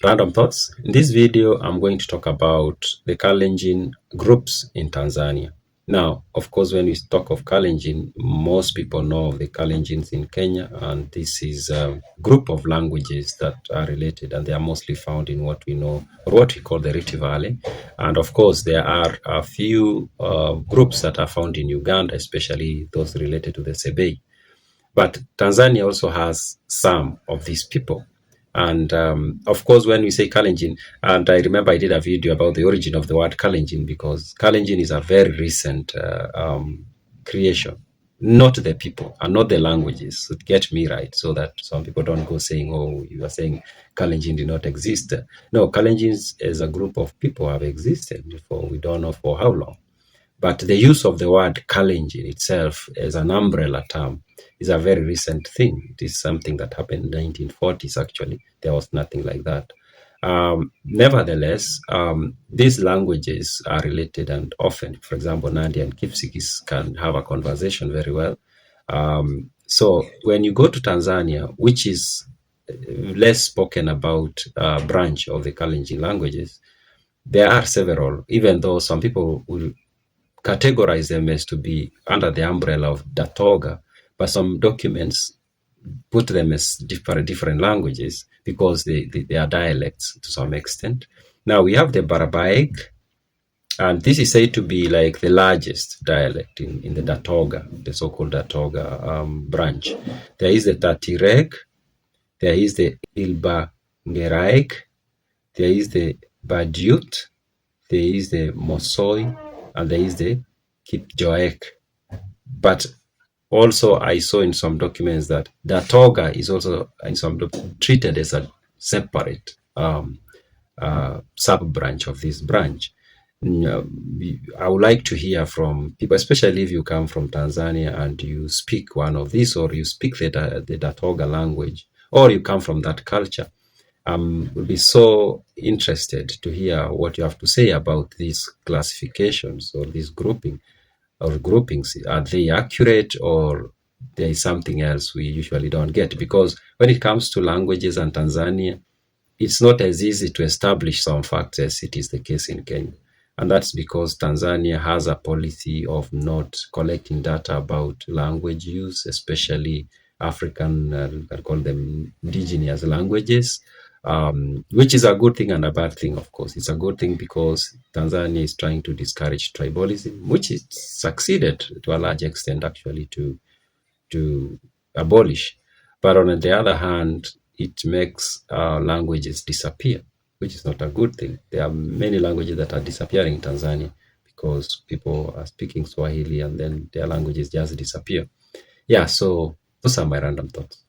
Random thoughts. In this video, I'm going to talk about the Kalenjin groups in Tanzania. Now, of course, when we talk of Kalenjin, most people know of the Kalenjins in Kenya, and this is a group of languages that are related, and they are mostly found in what we know, or what we call the Rift Valley. And of course, there are a few groups that are found in Uganda, especially those related to the Sebei. But Tanzania also has some of these people. And of course, when we say Kalenjin, and I remember I did a video about the origin of the word Kalenjin, because Kalenjin is a very recent creation, not the people and not the languages. So get me right, so that some people don't go saying, oh, you are saying Kalenjin did not exist. No, Kalenjins as a group of people have existed before. We don't know for how long. But the use of the word Kalenjin itself as an umbrella term is a very recent thing. It is something that happened in the 1940s, actually. There was nothing like that. Nevertheless, these languages are related, and often, for example, Nandi and Kipsigis can have a conversation very well. So when you go to Tanzania, which is less spoken about branch of the Kalenjin languages, there are several, even though some people will categorize them as to be under the umbrella of Datooga, but some documents put them as different languages because they are dialects to some extent. Now we have the Barabaig, and this is said to be like the largest dialect in the Datooga, the so-called Datooga branch. There is the Tatireg, there is the Ilba, there is the Baju, there is the Moso, and there is the Kipjok. But also I saw in some documents that Datooga is also in some treated as a separate sub-branch of this branch. I would like to hear from people, especially if you come from Tanzania and you speak one of these, or you speak the Datooga language, or you come from that culture. Would be so interested to hear what you have to say about these classifications or this grouping or groupings. Are they accurate, or there is something else we usually don't get? Because when it comes to languages and Tanzania, it's not as easy to establish some facts as it is the case in Kenya. And that's because Tanzania has a policy of not collecting data about language use, especially African, I call them indigenous languages, which is a good thing and a bad thing, of course. It's a good thing because Tanzania is trying to discourage tribalism, which it succeeded to a large extent, actually, to abolish. But on the other hand, it makes languages disappear, which is not a good thing. There are many languages that are disappearing in Tanzania because people are speaking Swahili and then their languages just disappear. Yeah, so those are my random thoughts.